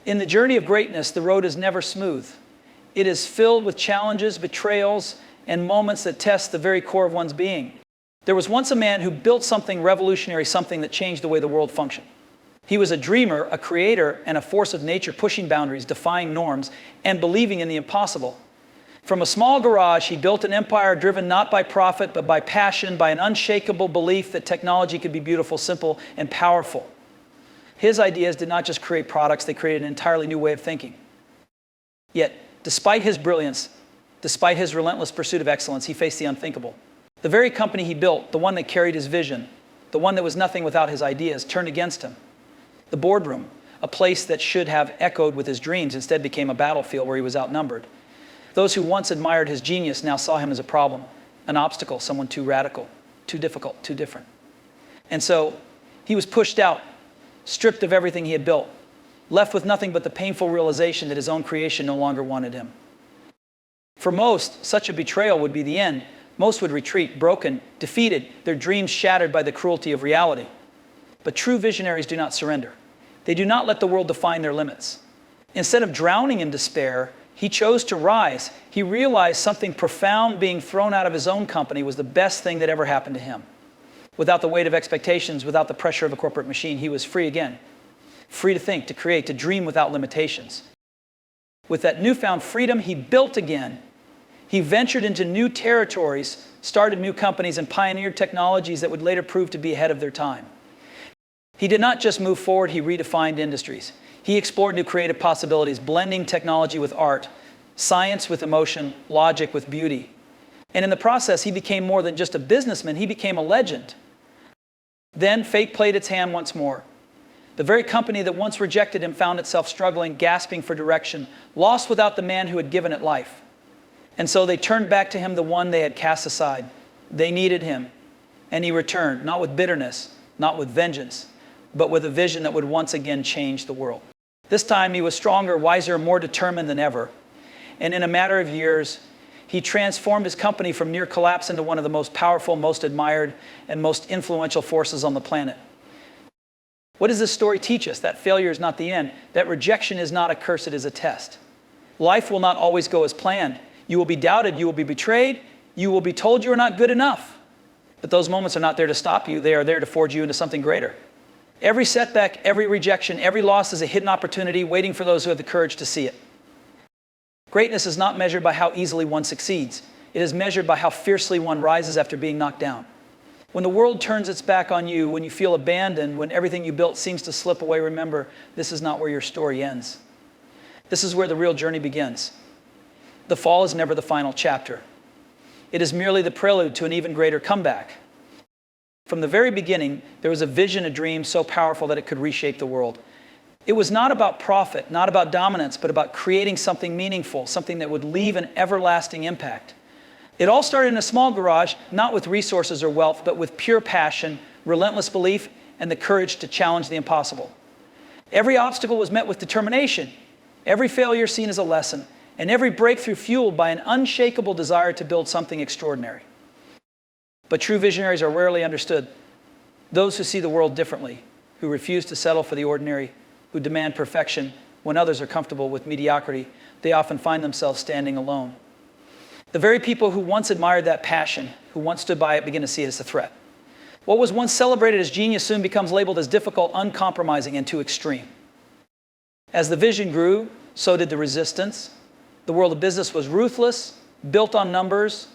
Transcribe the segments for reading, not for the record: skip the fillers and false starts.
In the journey of greatness, the road is never smooth. It is filled with challenges, betrayals, and moments that test the very core of one's being. There was once a man who built something revolutionary, something that changed the way the world functioned. He was a dreamer, a creator, and a force of nature, pushing boundaries, defying norms, and believing in the impossible. From a small garage, he built an empire driven not by profit, but by passion, by an unshakable belief that technology could be beautiful, simple, and powerful. His ideas did not just create products, they created an entirely new way of thinking. Yet, despite his brilliance, despite his relentless pursuit of excellence, he faced the unthinkable. The very company he built, the one that carried his vision, the one that was nothing without his ideas, turned against him. The boardroom, a place that should have echoed with his dreams, instead became a battlefield where he was outnumbered. Those who once admired his genius now saw him as a problem, an obstacle, someone too radical, too difficult, too different. And so he was pushed out, stripped of everything he had built, left with nothing but the painful realization that his own creation no longer wanted him. For most, such a betrayal would be the end. Most would retreat, broken, defeated, their dreams shattered by the cruelty of reality. But true visionaries do not surrender. They do not let the world define their limits. Instead of drowning in despair, he chose to rise. He realized something profound: being thrown out of his own company was the best thing that ever happened to him. Without the weight of expectations, without the pressure of a corporate machine, he was free again. Free to think, to create, to dream without limitations. With that newfound freedom, he built again. He ventured into new territories, started new companies, and pioneered technologies that would later prove to be ahead of their time. He did not just move forward, he redefined industries. He explored new creative possibilities, blending technology with art, science with emotion, logic with beauty. And in the process, he became more than just a businessman, he became a legend. Then fate played its hand once more. The very company that once rejected him found itself struggling, gasping for direction, lost without the man who had given it life. And so they turned back to him, the one they had cast aside. They needed him, and he returned, not with bitterness, not with vengeance, but with a vision that would once again change the world. This time he was stronger, wiser, more determined than ever. And in a matter of years, he transformed his company from near collapse into one of the most powerful, most admired, and most influential forces on the planet. What does this story teach us? That failure is not the end. That rejection is not a curse, it is a test. Life will not always go as planned. You will be doubted, you will be betrayed, you will be told you are not good enough. But those moments are not there to stop you, they are there to forge you into something greater. Every setback, every rejection, every loss is a hidden opportunity waiting for those who have the courage to see it. Greatness is not measured by how easily one succeeds. It is measured by how fiercely one rises after being knocked down. When the world turns its back on you, when you feel abandoned, when everything you built seems to slip away, remember, this is not where your story ends. This is where the real journey begins. The fall is never the final chapter. It is merely the prelude to an even greater comeback. From the very beginning, there was a vision, a dream so powerful that it could reshape the world. It was not about profit, not about dominance, but about creating something meaningful, something that would leave an everlasting impact. It all started in a small garage, not with resources or wealth, but with pure passion, relentless belief, and the courage to challenge the impossible. Every obstacle was met with determination, every failure seen as a lesson, and every breakthrough fueled by an unshakable desire to build something extraordinary. But true visionaries are rarely understood. Those who see the world differently, who refuse to settle for the ordinary, who demand perfection when others are comfortable with mediocrity, they often find themselves standing alone. The very people who once admired that passion, who once stood by it, begin to see it as a threat. What was once celebrated as genius soon becomes labeled as difficult, uncompromising, and too extreme. As the vision grew, so did the resistance. The world of business was ruthless, built on numbers,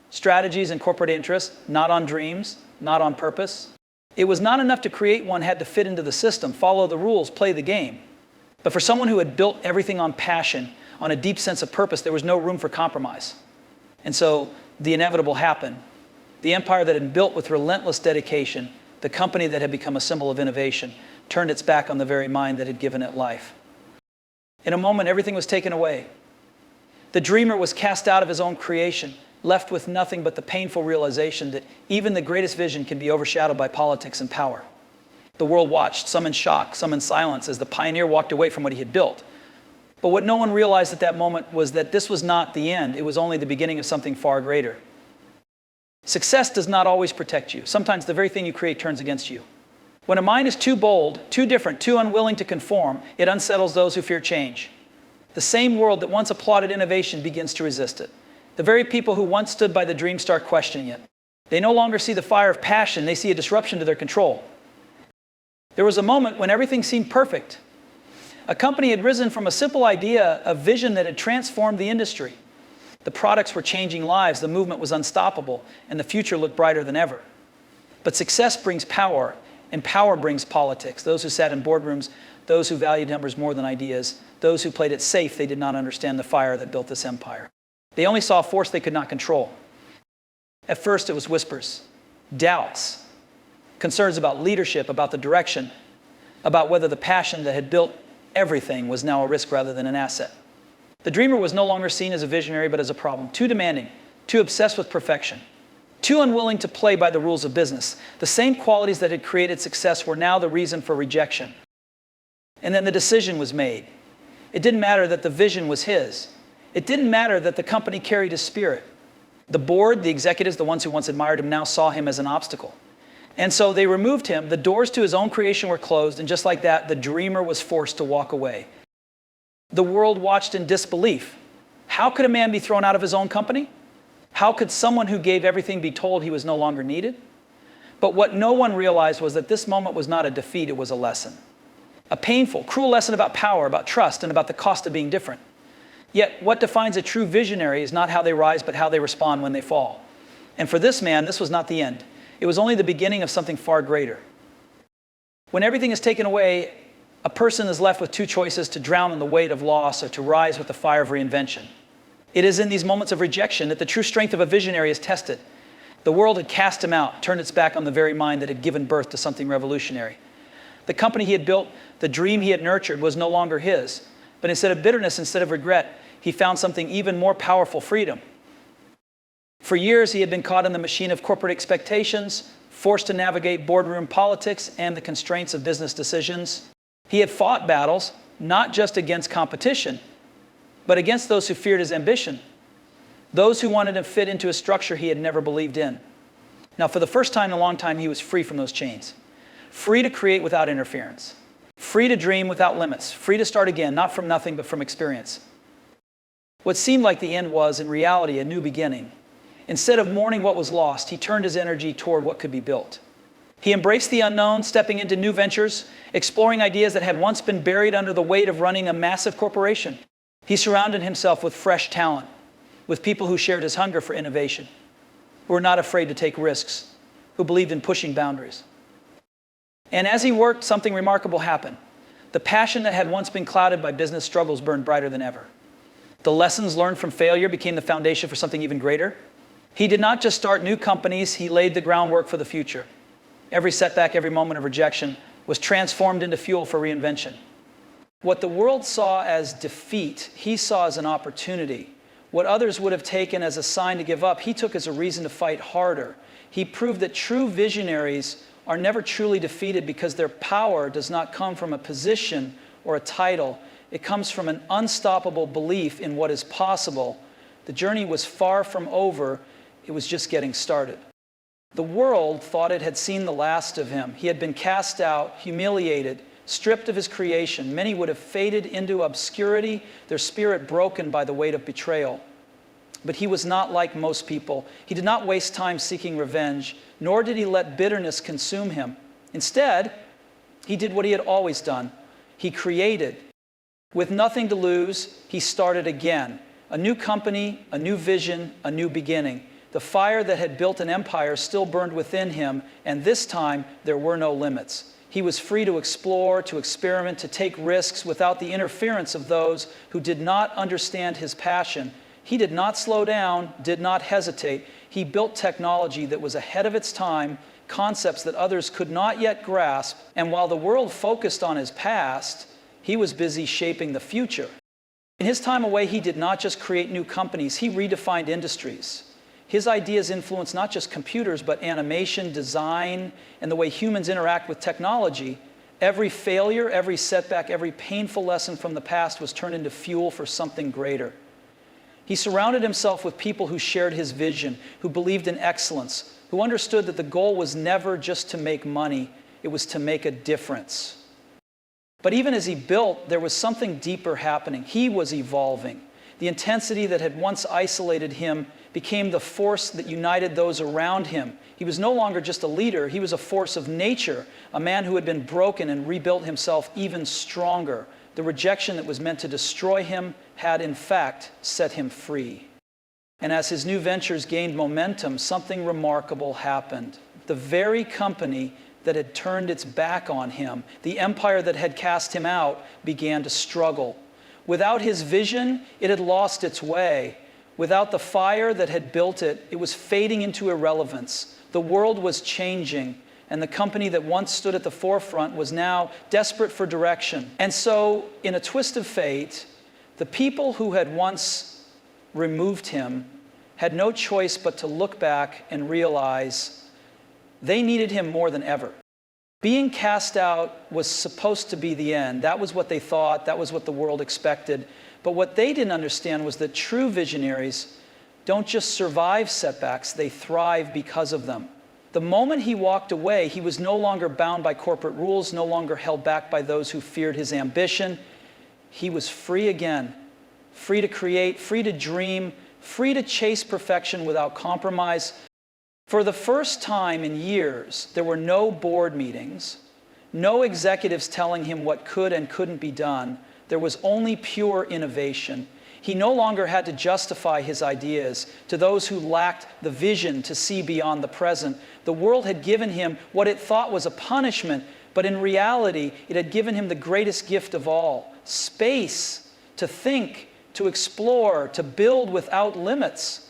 strategies, and corporate interests, not on dreams, not on purpose. It was not enough to create one had to fit into the system, follow the rules, play the game. But for someone who had built everything on passion, on a deep sense of purpose, there was no room for compromise. And so the inevitable happened. The empire that had been built with relentless dedication, the company that had become a symbol of innovation, turned its back on the very mind that had given it life. In a moment, everything was taken away. The dreamer was cast out of his own creation, left with nothing but the painful realization that even the greatest vision can be overshadowed by politics and power. The world watched, some in shock, some in silence, as the pioneer walked away from what he had built. But what no one realized at that moment was that this was not the end. It was only the beginning of something far greater. Success does not always protect you. Sometimes the very thing you create turns against you. When a mind is too bold, too different, too unwilling to conform, it unsettles those who fear change. The same world that once applauded innovation begins to resist it. The very people who once stood by the dream start questioning it. They no longer see the fire of passion, they see a disruption to their control. There was a moment when everything seemed perfect. A company had risen from a simple idea, a vision that had transformed the industry. The products were changing lives, the movement was unstoppable, and the future looked brighter than ever. But success brings power, and power brings politics. Those who sat in boardrooms, those who valued numbers more than ideas, those who played it safe, they did not understand the fire that built this empire. They only saw a force they could not control. At first, it was whispers, doubts, concerns about leadership, about the direction, about whether the passion that had built everything was now a risk rather than an asset. The dreamer was no longer seen as a visionary, but as a problem, too demanding, too obsessed with perfection, too unwilling to play by the rules of business. The same qualities that had created success were now the reason for rejection. And then the decision was made. It didn't matter that the vision was his. It didn't matter that the company carried his spirit. The board, the executives, the ones who once admired him, now saw him as an obstacle. And so they removed him. The doors to his own creation were closed, and just like that, the dreamer was forced to walk away. The world watched in disbelief. How could a man be thrown out of his own company? How could someone who gave everything be told he was no longer needed? But what no one realized was that this moment was not a defeat, it was a lesson. A painful, cruel lesson about power, about trust, and about the cost of being different. Yet, what defines a true visionary is not how they rise, but how they respond when they fall. And for this man, this was not the end. It was only the beginning of something far greater. When everything is taken away, a person is left with two choices: to drown in the weight of loss or to rise with the fire of reinvention. It is in these moments of rejection that the true strength of a visionary is tested. The world had cast him out, turned its back on the very mind that had given birth to something revolutionary. The company he had built, the dream he had nurtured, was no longer his. But instead of bitterness, instead of regret, he found something even more powerful: freedom. For years, he had been caught in the machine of corporate expectations, forced to navigate boardroom politics and the constraints of business decisions. He had fought battles, not just against competition, but against those who feared his ambition, those who wanted to fit into a structure he had never believed in. Now, for the first time in a long time, he was free from those chains, free to create without interference, free to dream without limits, free to start again, not from nothing, but from experience. What seemed like the end was, in reality, a new beginning. Instead of mourning what was lost, he turned his energy toward what could be built. He embraced the unknown, stepping into new ventures, exploring ideas that had once been buried under the weight of running a massive corporation. He surrounded himself with fresh talent, with people who shared his hunger for innovation, who were not afraid to take risks, who believed in pushing boundaries. And as he worked, something remarkable happened. The passion that had once been clouded by business struggles burned brighter than ever. The lessons learned from failure became the foundation for something even greater. He did not just start new companies, he laid the groundwork for the future. Every setback, every moment of rejection was transformed into fuel for reinvention. What the world saw as defeat, he saw as an opportunity. What others would have taken as a sign to give up, he took as a reason to fight harder. He proved that true visionaries are never truly defeated because their power does not come from a position or a title. It comes from an unstoppable belief in what is possible. The journey was far from over. It was just getting started. The world thought it had seen the last of him. He had been cast out, humiliated, stripped of his creation. Many would have faded into obscurity, their spirit broken by the weight of betrayal. But he was not like most people. He did not waste time seeking revenge, nor did he let bitterness consume him. Instead, he did what he had always done. He created. With nothing to lose, he started again. A new company, a new vision, a new beginning. The fire that had built an empire still burned within him, and this time there were no limits. He was free to explore, to experiment, to take risks without the interference of those who did not understand his passion. He did not slow down, did not hesitate. He built technology that was ahead of its time, concepts that others could not yet grasp, and while the world focused on his past, he was busy shaping the future. In his time away, he did not just create new companies, he redefined industries. His ideas influenced not just computers, but animation, design, and the way humans interact with technology. Every failure, every setback, every painful lesson from the past was turned into fuel for something greater. He surrounded himself with people who shared his vision, who believed in excellence, who understood that the goal was never just to make money. It was to make a difference. But even as he built, there was something deeper happening. He was evolving. The intensity that had once isolated him became the force that united those around him. He was no longer just a leader, he was a force of nature, a man who had been broken and rebuilt himself even stronger. The rejection that was meant to destroy him had, in fact, set him free. And as his new ventures gained momentum, something remarkable happened. The very company that had turned its back on him, the empire that had cast him out, began to struggle. Without his vision, it had lost its way. Without the fire that had built it, it was fading into irrelevance. The world was changing, and the company that once stood at the forefront was now desperate for direction. And so, in a twist of fate, the people who had once removed him had no choice but to look back and realize they needed him more than ever. Being cast out was supposed to be the end. That was what they thought. That was what the world expected. But what they didn't understand was that true visionaries don't just survive setbacks, they thrive because of them. The moment he walked away, he was no longer bound by corporate rules, no longer held back by those who feared his ambition. He was free again, free to create, free to dream, free to chase perfection without compromise. For the first time in years, there were no board meetings, no executives telling him what could and couldn't be done. There was only pure innovation. He no longer had to justify his ideas to those who lacked the vision to see beyond the present. The world had given him what it thought was a punishment, but in reality, it had given him the greatest gift of all: space to think, to explore, to build without limits.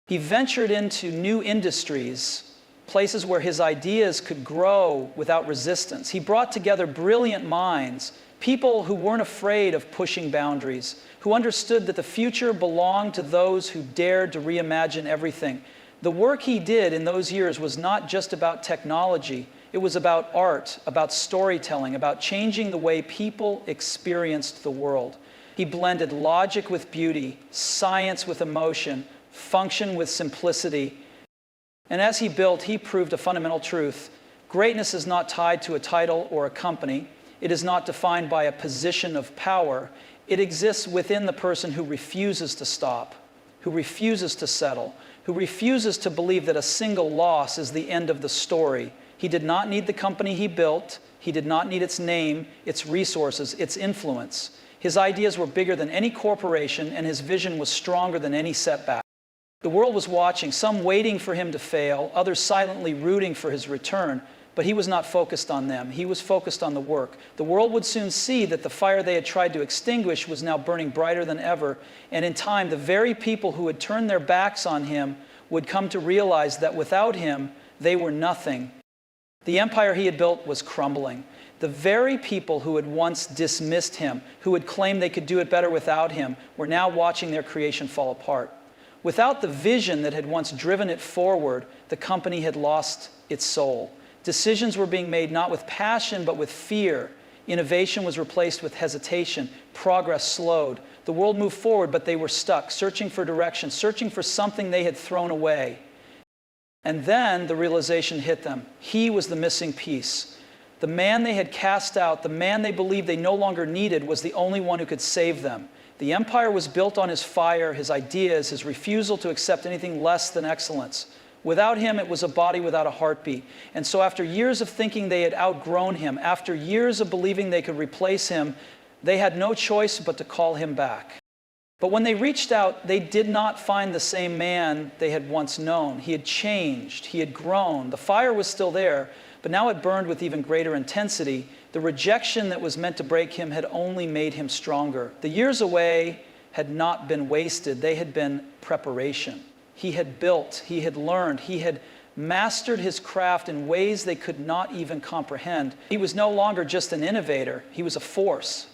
He ventured into new industries, places where his ideas could grow without resistance. He brought together brilliant minds, people who weren't afraid of pushing boundaries, who understood that the future belonged to those who dared to reimagine everything. The work he did in those years was not just about technology. It was about art, about storytelling, about changing the way people experienced the world. He blended logic with beauty, science with emotion, function with simplicity. And as he built, he proved a fundamental truth. Greatness is not tied to a title or a company. It is not defined by a position of power. It exists within the person who refuses to stop, who refuses to settle, who refuses to believe that a single loss is the end of the story. He did not need the company he built. He did not need its name, its resources, its influence. His ideas were bigger than any corporation, and his vision was stronger than any setback. The world was watching, some waiting for him to fail, others silently rooting for his return. But he was not focused on them. He was focused on the work. The world would soon see that the fire they had tried to extinguish was now burning brighter than ever. And in time, the very people who had turned their backs on him would come to realize that without him, they were nothing. The empire he had built was crumbling. The very people who had once dismissed him, who had claimed they could do it better without him, were now watching their creation fall apart. Without the vision that had once driven it forward, the company had lost its soul. Decisions were being made not with passion, but with fear. Innovation was replaced with hesitation. Progress slowed. The world moved forward, but they were stuck, searching for direction, searching for something they had thrown away. And then the realization hit them. He was the missing piece. The man they had cast out, the man they believed they no longer needed, was the only one who could save them. The empire was built on his fire, his ideas, his refusal to accept anything less than excellence. Without him, it was a body without a heartbeat. And so after years of thinking they had outgrown him, after years of believing they could replace him, they had no choice but to call him back. But when they reached out, they did not find the same man they had once known. He had changed. He had grown. The fire was still there, but now it burned with even greater intensity. The rejection that was meant to break him had only made him stronger. The years away had not been wasted. They had been preparation. He had built, he had learned, he had mastered his craft in ways they could not even comprehend. He was no longer just an innovator, he was a force.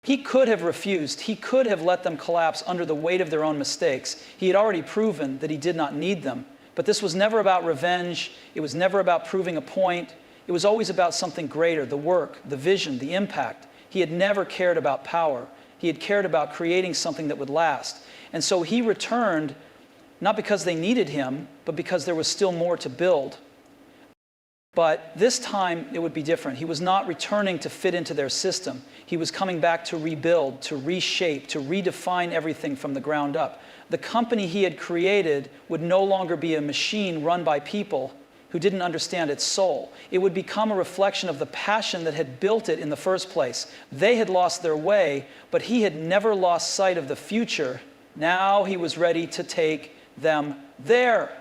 He could have refused, he could have let them collapse under the weight of their own mistakes. He had already proven that he did not need them. But this was never about revenge, it was never about proving a point. It was always about something greater, the work, the vision, the impact. He had never cared about power. He had cared about creating something that would last. And so he returned, not because they needed him, but because there was still more to build. But this time it would be different. He was not returning to fit into their system. He was coming back to rebuild, to reshape, to redefine everything from the ground up. The company he had created would no longer be a machine run by people who didn't understand its soul. It would become a reflection of the passion that had built it in the first place. They had lost their way, but he had never lost sight of the future. Now he was ready to take them there.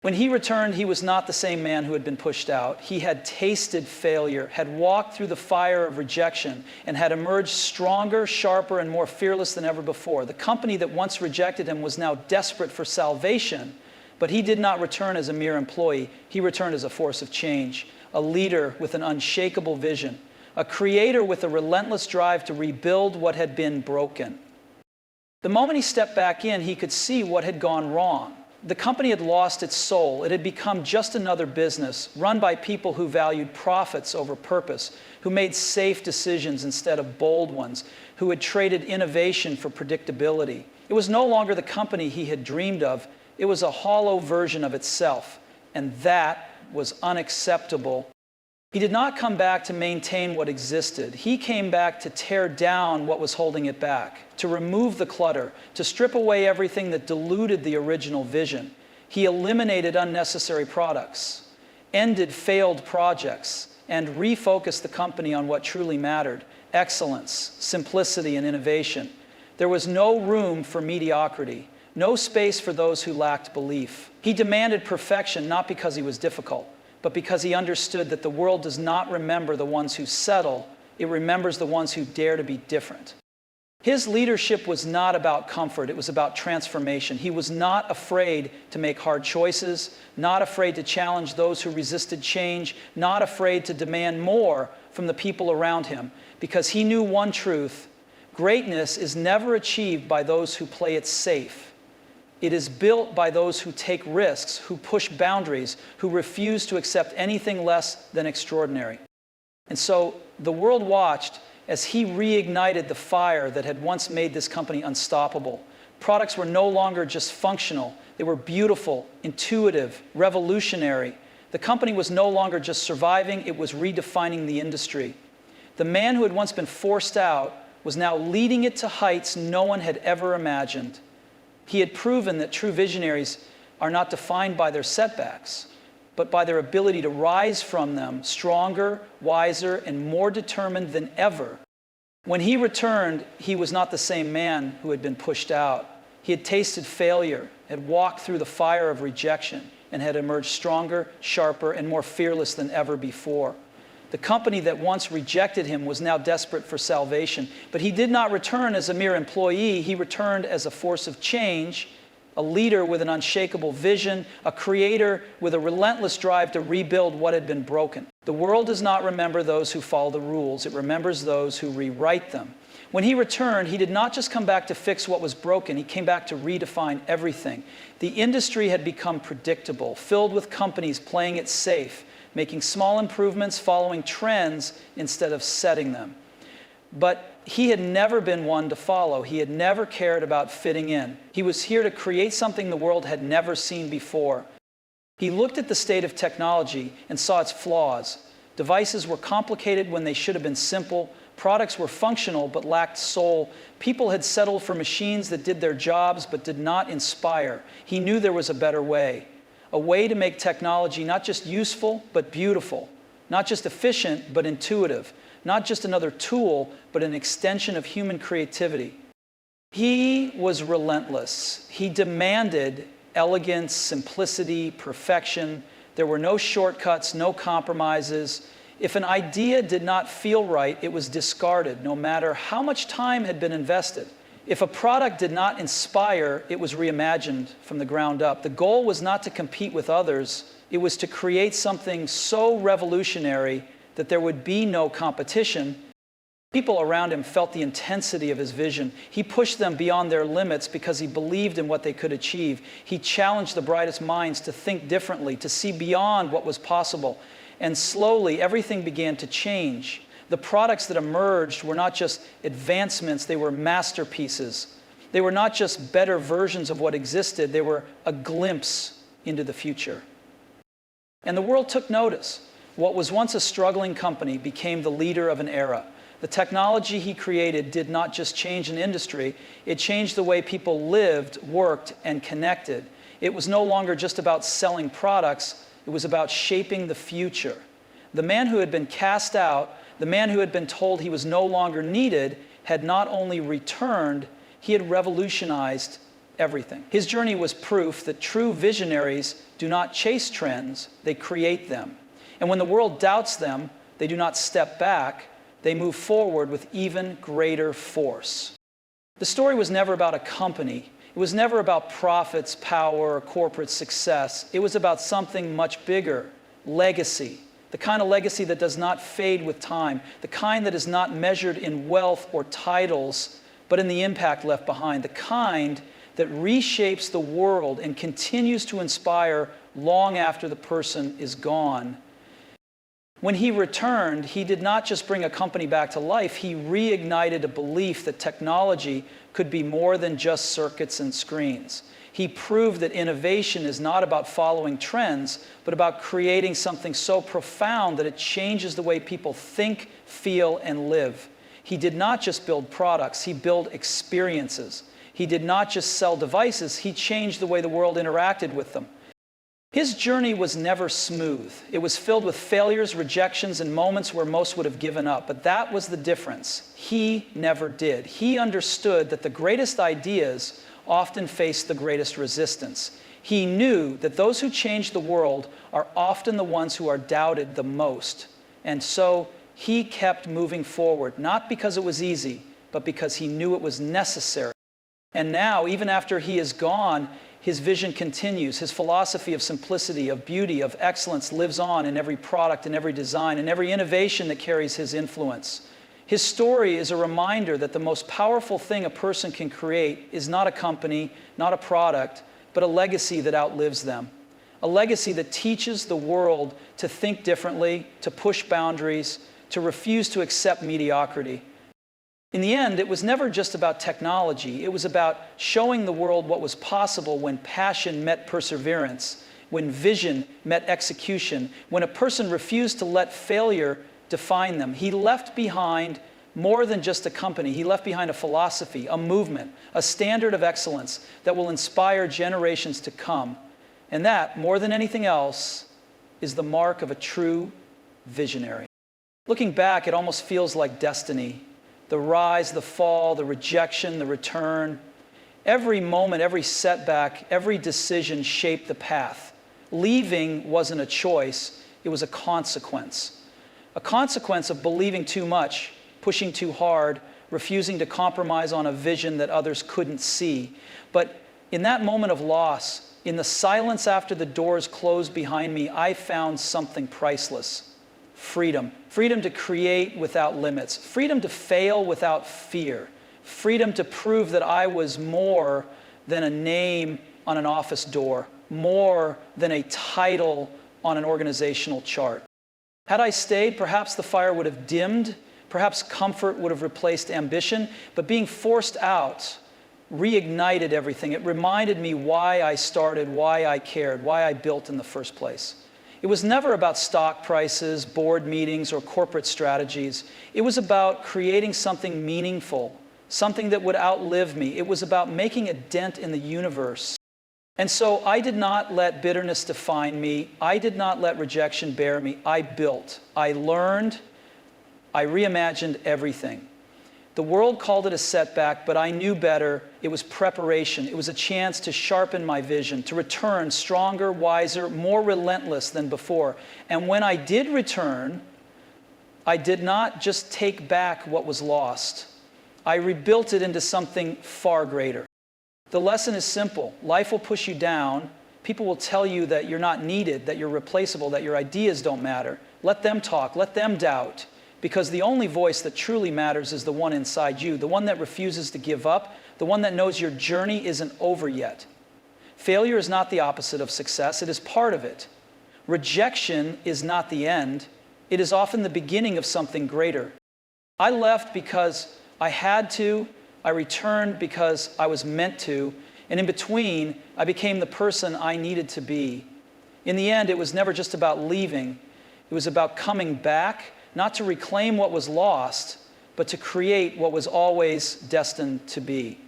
When he returned, he was not the same man who had been pushed out. He had tasted failure, had walked through the fire of rejection, and had emerged stronger, sharper, and more fearless than ever before. The company that once rejected him was now desperate for salvation, but he did not return as a mere employee. He returned as a force of change, a leader with an unshakable vision, a creator with a relentless drive to rebuild what had been broken. The moment he stepped back in, he could see what had gone wrong. The company had lost its soul. It had become just another business, run by people who valued profits over purpose, who made safe decisions instead of bold ones, who had traded innovation for predictability. It was no longer the company he had dreamed of. It was a hollow version of itself, and that was unacceptable. He did not come back to maintain what existed. He came back to tear down what was holding it back, to remove the clutter, to strip away everything that diluted the original vision. He eliminated unnecessary products, ended failed projects, and refocused the company on what truly mattered: excellence, simplicity, and innovation. There was no room for mediocrity, no space for those who lacked belief. He demanded perfection not because he was difficult, but because he understood that the world does not remember the ones who settle, it remembers the ones who dare to be different. His leadership was not about comfort, it was about transformation. He was not afraid to make hard choices, not afraid to challenge those who resisted change, not afraid to demand more from the people around him, because he knew one truth: greatness is never achieved by those who play it safe. It is built by those who take risks, who push boundaries, who refuse to accept anything less than extraordinary. And so the world watched as he reignited the fire that had once made this company unstoppable. Products were no longer just functional. They were beautiful, intuitive, revolutionary. The company was no longer just surviving, it was redefining the industry. The man who had once been forced out was now leading it to heights no one had ever imagined. He had proven that true visionaries are not defined by their setbacks, but by their ability to rise from them stronger, wiser, and more determined than ever. When he returned, he was not the same man who had been pushed out. He had tasted failure, had walked through the fire of rejection, and had emerged stronger, sharper, and more fearless than ever before. The company that once rejected him was now desperate for salvation. But he did not return as a mere employee. He returned as a force of change, a leader with an unshakable vision, a creator with a relentless drive to rebuild what had been broken. The world does not remember those who follow the rules. It remembers those who rewrite them. When he returned, he did not just come back to fix what was broken. He came back to redefine everything. The industry had become predictable, filled with companies playing it safe, making small improvements, following trends instead of setting them. But he had never been one to follow. He had never cared about fitting in. He was here to create something the world had never seen before. He looked at the state of technology and saw its flaws. Devices were complicated when they should have been simple. Products were functional but lacked soul. People had settled for machines that did their jobs but did not inspire. He knew there was a better way. A way to make technology not just useful, but beautiful. Not just efficient, but intuitive. Not just another tool, but an extension of human creativity. He was relentless. He demanded elegance, simplicity, perfection. There were no shortcuts, no compromises. If an idea did not feel right, it was discarded, no matter how much time had been invested. If a product did not inspire, it was reimagined from the ground up. The goal was not to compete with others. It was to create something so revolutionary that there would be no competition. People around him felt the intensity of his vision. He pushed them beyond their limits because he believed in what they could achieve. He challenged the brightest minds to think differently, to see beyond what was possible. And slowly, everything began to change. The products that emerged were not just advancements, they were masterpieces. They were not just better versions of what existed, they were a glimpse into the future. And the world took notice. What was once a struggling company became the leader of an era. The technology he created did not just change an industry, it changed the way people lived, worked, and connected. It was no longer just about selling products, it was about shaping the future. The man who had been cast out, the man who had been told he was no longer needed, had not only returned, he had revolutionized everything. His journey was proof that true visionaries do not chase trends, they create them. And when the world doubts them, they do not step back, they move forward with even greater force. The story was never about a company. It was never about profits, power, or corporate success. It was about something much bigger, legacy. The kind of legacy that does not fade with time, the kind that is not measured in wealth or titles, but in the impact left behind, the kind that reshapes the world and continues to inspire long after the person is gone. When he returned, he did not just bring a company back to life, he reignited a belief that technology could be more than just circuits and screens. He proved that innovation is not about following trends, but about creating something so profound that it changes the way people think, feel, and live. He did not just build products, he built experiences. He did not just sell devices, he changed the way the world interacted with them. His journey was never smooth. It was filled with failures, rejections, and moments where most would have given up. But that was the difference. He never did. He understood that the greatest ideas often face the greatest resistance. He knew that those who change the world are often the ones who are doubted the most. And so he kept moving forward, not because it was easy, but because he knew it was necessary. And now, even after he is gone, his vision continues. His philosophy of simplicity, of beauty, of excellence lives on in every product, in every design, in every innovation that carries his influence. His story is a reminder that the most powerful thing a person can create is not a company, not a product, but a legacy that outlives them. A legacy that teaches the world to think differently, to push boundaries, to refuse to accept mediocrity. In the end, it was never just about technology. It was about showing the world what was possible when passion met perseverance, when vision met execution, when a person refused to let failure define them. He left behind more than just a company. He left behind a philosophy, a movement, a standard of excellence that will inspire generations to come. And that, more than anything else, is the mark of a true visionary. Looking back, it almost feels like destiny. The rise, the fall, the rejection, the return. Every moment, every setback, every decision shaped the path. Leaving wasn't a choice, it was a consequence. A consequence of believing too much, pushing too hard, refusing to compromise on a vision that others couldn't see. But in that moment of loss, in the silence after the doors closed behind me, I found something priceless. Freedom. Freedom to create without limits. Freedom to fail without fear. Freedom to prove that I was more than a name on an office door, more than a title on an organizational chart. Had I stayed, perhaps the fire would have dimmed, perhaps comfort would have replaced ambition, but being forced out reignited everything. It reminded me why I started, why I cared, why I built in the first place. It was never about stock prices, board meetings, or corporate strategies. It was about creating something meaningful, something that would outlive me. It was about making a dent in the universe. And so I did not let bitterness define me. I did not let rejection bear me. I built. I learned. I reimagined everything. The world called it a setback, but I knew better. It was preparation. It was a chance to sharpen my vision, to return stronger, wiser, more relentless than before. And when I did return, I did not just take back what was lost. I rebuilt it into something far greater. The lesson is simple. Life will push you down. People will tell you that you're not needed, that you're replaceable, that your ideas don't matter. Let them talk. Let them doubt. Because the only voice that truly matters is the one inside you, the one that refuses to give up, the one that knows your journey isn't over yet. Failure is not the opposite of success, it is part of it. Rejection is not the end, it is often the beginning of something greater. I left because I had to, I returned because I was meant to, and in between, I became the person I needed to be. In the end, it was never just about leaving. It was about coming back, not to reclaim what was lost, but to create what was always destined to be.